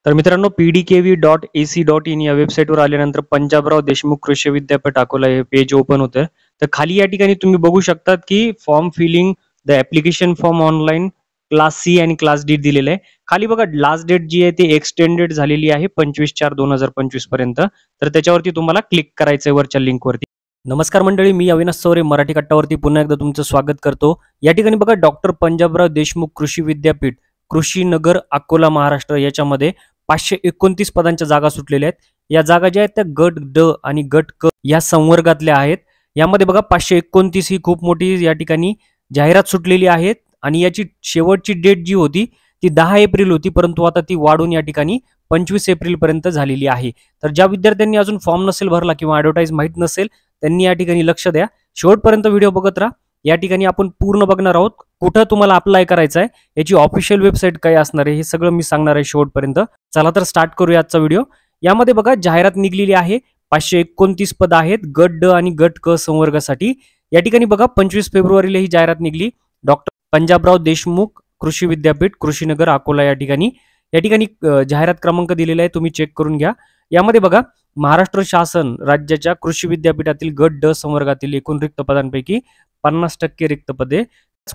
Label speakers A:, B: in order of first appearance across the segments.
A: तर मित्रांनो pdkv.ac.in या वेबसाईटवर आल्यानंतर पंजाबराव देशमुख कृषी विद्यापीठ अकोला हे पेज ओपन होतं. तर खाली या ठिकाणी तुम्ही बघू शकतात की form filling the application form online class C आणि क्लास डी दिलेलं आहे. खाली बघा लास्ट डेट जी आहे ती एक्सटेंडेड झालेली आहे 25/4/2025 पर्यंत. तर त्याच्यावरती तुम्हाला क्लिक करायचं आहे वरच्या लिंकवरती. नमस्कार मंडळी, मी अविनाश चौरे मराठी कट्टावरती पुन्हा एकदा तुमचं स्वागत करतो. या ठिकाणी बघा डॉक्टर पंजाबराव देशमुख कृषी विद्यापीठ कृषी नगर अकोला महाराष्ट्र याच्यामध्ये 529 पदांच्या जागा सुटलेल्या आहेत. या जागा ज्या आहेत त्या गट ड आणि गट क या संवर्गातल्या आहेत. यामध्ये बघा 529 ही खूप मोठी या ठिकाणी जाहिरात सुटलेली आहे आणि याची शेवटची डेट जी होती ती 10 एप्रिल होती, परंतु आता ती वाढून या ठिकाणी 25 एप्रिल पर्यंत झालेली आहे. तर ज्या विद्यार्थ्यांनी अजून फॉर्म नसेल भरला किंवा ॲडव्हर्टाइज माहीत नसेल त्यांनी या ठिकाणी लक्ष द्या. शेवटपर्यंत व्हिडिओ बघत राहा. या ठिकाणी आपण पूर्ण बघणार आहोत. कुठं तुम्हाला अप्लाय करायचं आहे, याची ऑफिशियल वेबसाईट काय असणार आहे हे सगळं मी सांगणार आहे शेवटपर्यंत. चला तर स्टार्ट करूया आजचा व्हिडिओ. यामध्ये बघा जाहिरात निघलेली आहे. 529 पद आहेत गट ड आणि गट क संवर्गासाठी. या ठिकाणी बघा 25 फेब्रुवारीला ही जाहिरात निघली. डॉक्टर पंजाबराव देशमुख कृषी विद्यापीठ कृषीनगर अकोला या ठिकाणी जाहिरात क्रमांक दिलेला आहे, तुम्ही चेक करून घ्या. यामध्ये बघा महाराष्ट्र शासन राज्याच्या कृषी विद्यापीठातील गट ड संवर्गातील एकूण रिक्त पदांपैकी 50% रिक्त पदे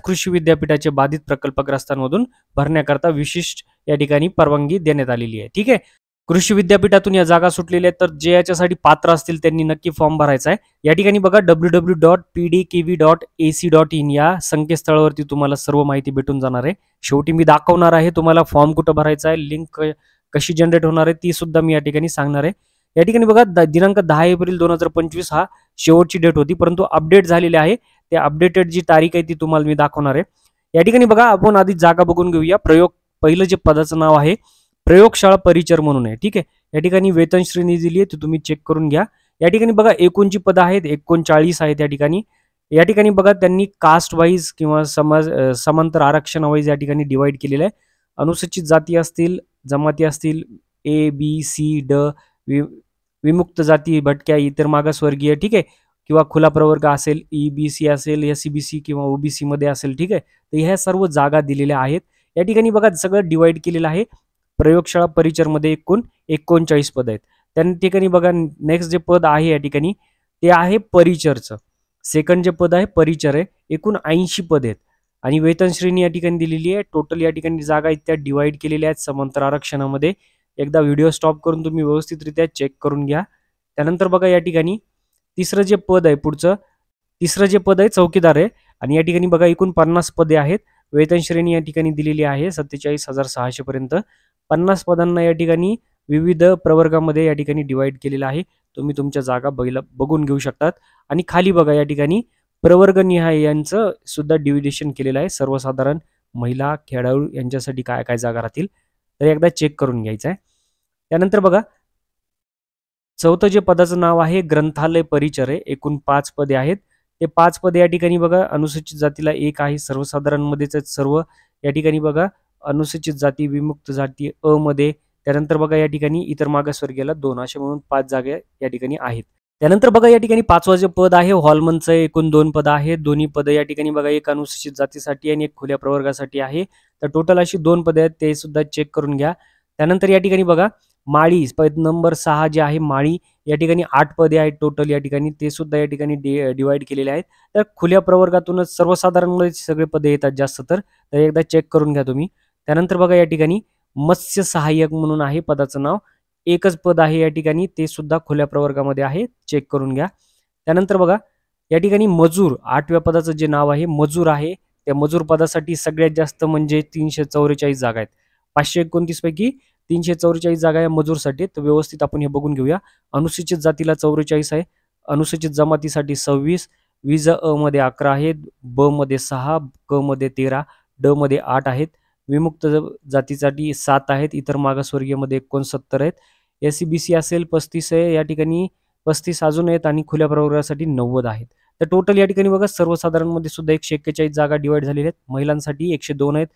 A: कृषी विद्यापीठाचे बाधित प्रकल्पग्रस्तांमधून भरण्याकरता विशिष्ट या ठिकाणी परवानगी देण्यात आलेली आहे. ठीक आहे, कृषी विद्यापीठातून या जागा सुटलेल्या आहेत. तर जे याच्यासाठी पात्र असतील त्यांनी नक्की फॉर्म भरायचा आहे. या ठिकाणी बघा www.pdkv.ac.in या संकेतस्थळावरती तुम्हाला सर्व माहिती भेटून जाणार आहे. शेवटी मी दाखवणार आहे तुम्हाला फॉर्म कुठं भरायचा आहे, लिंक कशी जनरेट होणार आहे ती सुद्धा मी या ठिकाणी सांगणार आहे. या ठिकाणी बघा दिनांक 10 एप्रिल 2025 हा शेवटची डेट होती, परंतु अपडेट झालेली आहे. ते अपडेटेड जी तारीख आहे ती तुम्हाला मी दाखवणार आहे. या ठिकाणी बघा आपण आधी जागा बघून घेऊया. पहिलं जे पदाचं नाव आहे प्रयोगशाळा परिचर म्हणून आहे. ठीक आहे, या ठिकाणी वेतन श्रेणी दिली आहे ती तुम्ही चेक करून घ्या. या ठिकाणी बघा एकूण जी पदं आहेत 39 आहेत. या ठिकाणी बघा त्यांनी कास्ट वाईज किंवा समांतर आरक्षण वाईज या ठिकाणी डिवाइड केलेलं आहे. अनुसूचित जाती असतील, जमाती असतील, A, B, C, D, विमुक्त जाती, भटक्या, इतर मागासवर्गीय, ठीक आहे, किंवा खुला प्रवर्ग असेल, EBC असेल, SCBC किंवा OBC मध्ये असेल. ठीक आहे, तर ह्या सर्व जागा दिलेल्या आहेत. या ठिकाणी बघा सगळं डिवाइड केलेलं आहे. प्रयोगशाळा परिचरमध्ये एकूण 39 पद आहेत. त्या ठिकाणी बघा नेक्स्ट जे पद आहे या ठिकाणी ते आहे परिचरचं. सेकंड जे पद आहे परिचर आहे. एकूण 80 पद आहेत आणि वेतन श्रेणी या ठिकाणी दिलेली आहे. टोटल या ठिकाणी जागा आहेत त्या डिवाइड केलेल्या आहेत समांतर आरक्षणामध्ये. एकदा व्हिडिओ स्टॉप करून तुम्ही व्यवस्थितरित्या चेक करून घ्या. त्यानंतर बघा या ठिकाणी तिसरं जे पद आहे चौकीदार आहे आणि या ठिकाणी बघा एकूण 50 पदे आहेत. वेतन श्रेणी या ठिकाणी दिलेली आहे 47,600 पर्यंत. 50 पदांना या ठिकाणी विविध प्रवर्गामध्ये या ठिकाणी डिवाइड केलेलं आहे. तुम्ही तुमच्या जागा बघून घेऊ शकतात. आणि खाली बघा या ठिकाणी प्रवर्गनिहाय यांचं सुद्धा डिव्हिडेशन केलेलं आहे. सर्वसाधारण, महिला, खेळाडू यांच्यासाठी काय काय जागा राहतील तर एकदा चेक करून घ्यायचं आहे. त्यानंतर बघा चौथं जे पदाचं नाव आहे ग्रंथालय परिचर आहे. एकूण 5 पदे आहेत. ते 5 पदे या ठिकाणी बघा अनुसूचित जातीला 1 आहे. सर्वसाधारण मध्येच सर्व या ठिकाणी बघा अनुसूचित जाती, विमुक्त जाती अ मध्ये. त्यानंतर बघा या ठिकाणी इतर मागासवर्गीयाला 2 असे म्हणून 5 जागा या ठिकाणी आहेत. त्यानंतर बघा या ठिकाणी 5वं जे पद आहे हॉलमनचं एकूण 2 पदं आहेत. दोन्ही पदं या ठिकाणी बघा एक अनुसूचित जातीसाठी आणि एक खुल्या प्रवर्गासाठी आहे. तर टोटल अशी 2 पदे आहेत, ते सुद्धा चेक करून घ्या. त्यानंतर या ठिकाणी बघा माळी पद नंबर 6 जे आहे माळी, या ठिकाणी 8 पदे आहेत टोटल. या ठिकाणी ते सुद्धा या ठिकाणी डिवाइड केलेले आहेत. तर खुल्या प्रवर्गातूनच सर्वसाधारणमध्ये सगळे पदे येतात जास्त. तर एकदा चेक करून घ्या तुम्ही. त्यानंतर बघा या ठिकाणी मत्स्य सहाय्यक म्हणून आहे पदाचं नाव. एकच पद आहे या ठिकाणी, ते सुद्धा खुल्या प्रवर्गामध्ये आहे, चेक करून घ्या. त्यानंतर बघा या ठिकाणी मजूर 8व्या पदाचं जे नाव आहे मजूर आहे. त्या मजूर पदासाठी सगळ्यात जास्त म्हणजे 344 जागा आहेत. 529 पैकी 344 जागा या मजूरसाठी. तर व्यवस्थित आपण हे बघून घेऊया. अनुसूचित जातीला 44 आहे, अनुसूचित जमातीसाठी 26, विज अ मध्ये 11 आहेत, ब मध्ये 6, क मध्ये 13, ड मध्ये 8 आहेत, विमुक्त जातीसाठी 7 आहेत, इतर मागासवर्गीय मध्ये 69 आहेत, SCBC असेल 35 आहे, या ठिकाणी 35 अजून आहेत आणि खुल्या प्रवर्गासाठी 90 आहेत. तर टोटल या ठिकाणी बघा सर्वसाधारण मध्ये सुद्धा 141 जागा डिवाइड झालेल्या आहेत. महिलांसाठी 102 आहेत.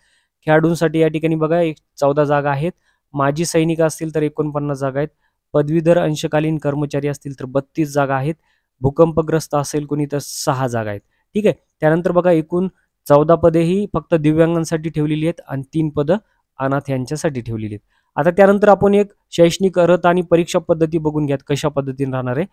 A: खेळाडूंसाठी या ठिकाणी बघा 14 जागा आहेत. माजी सैनिक असतील तर 49 जागा आहेत. पदवीधर अंशकालीन कर्मचारी असतील तर 32 जागा आहेत. भूकंपग्रस्त असेल कोणी तर 6 जागा आहेत. ठीक आहे, त्यानंतर बघा एकूण 14 पदे ही फक्त दिव्यांगांसाठी ठेवलेली आहेत आणि 3 पदं अनाथ यांच्यासाठी ठेवलेली आहेत. आता त्यानंतर आपण एक शैक्षणिक अर्हता आणि परीक्षा पद्धती बघून घ्यात कशा पद्धतीने राहणार आहे.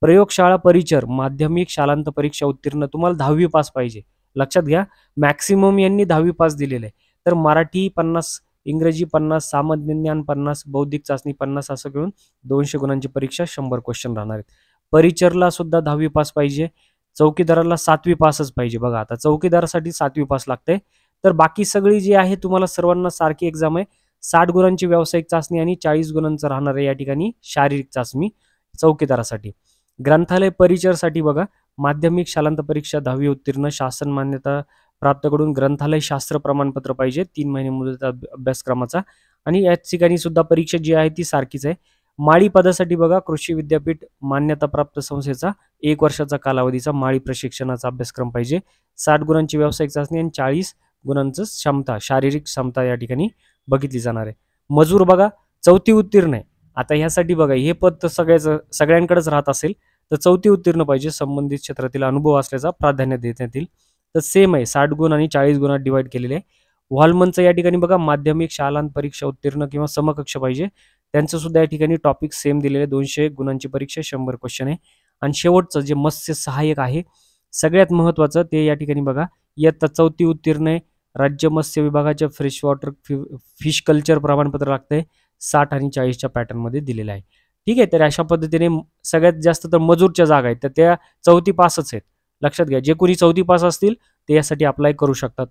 A: प्रयोगशाळा परिचर माध्यमिक शालांत परीक्षा उत्तीर्ण तुम्हाला 10वी पास पाहिजे. लक्षात घ्या, मॅक्सिमम यांनी 10वी पास दिलेलं आहे. तर मराठी 50, इंग्रजी 50, सामान्य ज्ञान 50, बौद्धिक चाचणी 50 असं घेऊन 200 गुणांची परीक्षा, 100 क्वेश्चन राहणार आहेत. परिचरला सुद्धा 10वी पास पाहिजे. चौकीदाराला 7वी पासच पाहिजे. बघा आता चौकीदारासाठी 7वी पास लागते. तर बाकी सगळी जी आहे तुम्हाला सर्वांना सारखी एक्झाम आहे. 60 गुणांची व्यावसायिक चाचणी आणि 40 गुणांचं राहणार आहे या ठिकाणी शारीरिक चाचणी चौकीदारासाठी. ग्रंथालय परिचरसाठी बघा, माध्यमिक शालांत परीक्षा 10वी उत्तीर्ण, शासन मान्यता प्राप्तकडून ग्रंथालय शास्त्र प्रमाणपत्र पाहिजे, 3 महिने मुदत अभ्यासक्रमाचा. आणि या ठिकाणी सुद्धा परीक्षा जी आहे ती सारखीच आहे. माळी पदासाठी बघा, कृषी विद्यापीठ मान्यताप्राप्त संस्थेचा 1 वर्षाचा कालावधीचा माळी प्रशिक्षणाचा अभ्यासक्रम पाहिजे. 60 गुणांची व्यावसायिक चाचणी आणि 40 गुणांचं क्षमता, शारीरिक क्षमता या ठिकाणी बघितली जाणार आहे. मजूर बघा, 4थी उत्तीर्ण आहे. आता ह्यासाठी बघा, हे पद तर सगळ्यांकडेच राहत असेल तर 4थी उत्तीर्ण पाहिजे. संबंधित क्षेत्रातील अनुभव असल्याचा प्राधान्य देण्यात येईल. तर सेम आहे, 60 गुण आणि 40 गुणात डिवाइड केलेले आहे. व्हॉलमनचं या ठिकाणी बघा, माध्यमिक शालांत परीक्षा उत्तीर्ण किंवा समकक्ष पाहिजे. त्यांचं सुद्धा या ठिकाणी टॉपिक सेम दिलेले, 200 गुणांची परीक्षा, 100 क्वेश्चन आहे. आणि शेवटचं जे मत्स्य सहाय्यक आहे, सगळ्यात महत्त्वाचं ते या ठिकाणी बघा, इयत्ता 4थी उत्तीर्ण आहे. राज्य मत्स्य विभागाच्या फ्रेश वॉटर फिश कल्चर प्रमाणपत्र लागतंय. 60 आणि 40च्या पॅटर्नमध्ये दिलेलं आहे. ठीक आहे, तर अशा पद्धतीने सगळ्यात जास्त तर मजूरच्या जागा आहेत तर त्या 4थी पासच आहेत. लक्षात घ्या, जे कोणी 4थी पास असतील ते यासाठी अप्लाय करू शकतात.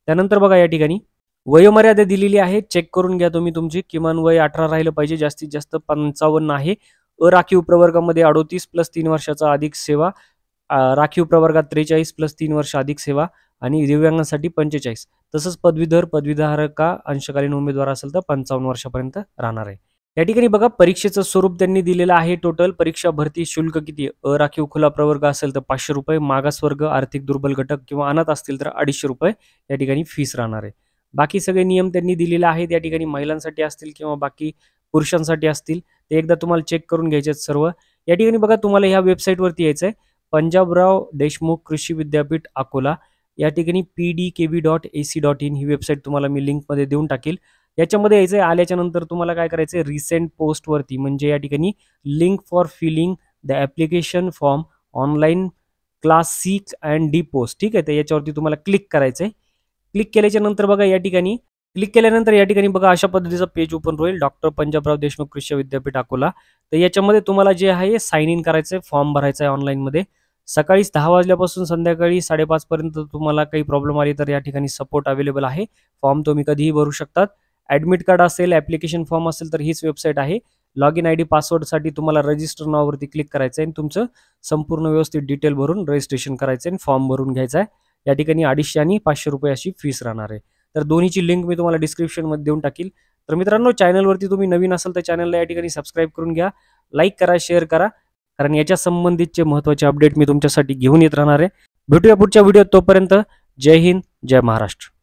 A: त्यानंतर बघा, या ठिकाणी वयोमर्यादा दिलेली आहे. चेक करून घ्या तुम्ही, तुमची किमान वय 18 राहिलं पाहिजे, जास्तीत जास्त 55 आहे. अराखीव प्रवर्गामध्ये 38 + 3 वर्षाचा अधिक सेवा, राखीव प्रवर्गात 43 + 3 वर्ष अधिक सेवा आणि दिव्यांगांसाठी 45. तसंच पदवीधारका अंशकालीन उमेदवार असेल तर 55 वर्षापर्यंत राहणार आहे. या ठिकाणी बघा, परीक्षेचं स्वरूप त्यांनी दिलेलं आहे. टोटल परीक्षा भरती शुल्क किती, अराखीव खुला प्रवर्ग असेल तर 500 रुपये, मागासवर्ग, आर्थिक दुर्बल घटक किंवा अनाथ असतील तर 250 रुपये या ठिकाणी फीस राहणार आहे. बाकी सगळे नियम त्यांनी दिलेले आहेत. या ठिकाणी महिलांसाठी असतील किंवा बाकी पुरुषांसाठी असतील ते एकदा तुम्हाला चेक करून घ्यायचे आहेत सर्व. या ठिकाणी बघा, तुम्हाला ह्या वेबसाईटवरती यायचं आहे, पंजाबराव देशमुख कृषी विद्यापीठ अकोला. या ठिकाणी pdkv.ac.in ही वेबसाईट तुम्हाला मी लिंकमध्ये देऊन टाकेल. याच्यामध्ये यायचं आहे. आल्याच्या नंतर तुम्हाला काय करायचं आहे, रिसेंट पोस्टवरती म्हणजे या ठिकाणी link for filling the application form online class 6 and D post. ठीक आहे, तर याच्यावरती तुम्हाला क्लिक करायचं आहे. क्लिक केल्याच्या नंतर बघा, या ठिकाणी क्लिक केल्यानंतर या ठिकाणी बघा अशा पद्धतीचा पेज ओपन होईल, डॉक्टर पंजाबराव देशमुख कृषी विद्यापीठ अकोला. तर याच्यामध्ये तुम्हाला जे आहे साइन इन करायचं आहे, फॉर्म भरायचा आहे ऑनलाईनमध्ये. सकाळी 10 वाजल्यापासून संध्याकाळी 5:30 पर्यंत तुम्हाला काही प्रॉब्लेम आली तर या ठिकाणी सपोर्ट अवेलेबल आहे. फॉर्म तुम्ही कधीही भरू शकतात. ॲडमिट कार्ड असेल, ॲप्लिकेशन फॉर्म असेल तर हीच वेबसाईट आहे. लॉग इन ID पासवर्डसाठी तुम्हाला रजिस्टर नावावरती क्लिक करायचं आहे आणि तुमचं संपूर्ण व्यवस्थित डिटेल भरून रजिस्ट्रेशन करायचं आहे आणि फॉर्म भरून घ्यायचा आहे. या ठिकाणी 250 आणि 500 रुपये अशी फीस राहणार आहे. तर दोन्हीची लिंक मी तुम्हाला डिस्क्रिप्शनमध्ये देऊन टाकील. तर मित्रांनो, चॅनलवरती तुम्ही नवीन असाल तर चॅनलला या ठिकाणी सबस्क्राईब करून घ्या, लाईक करा, शेअर करा, कारण याच्या संबंधितचे महत्त्वाचे अपडेट मी तुमच्यासाठी घेऊन येत राहणार आहे. भेटूया पुढच्या व्हिडिओत. तोपर्यंत जय हिंद, जय महाराष्ट्र.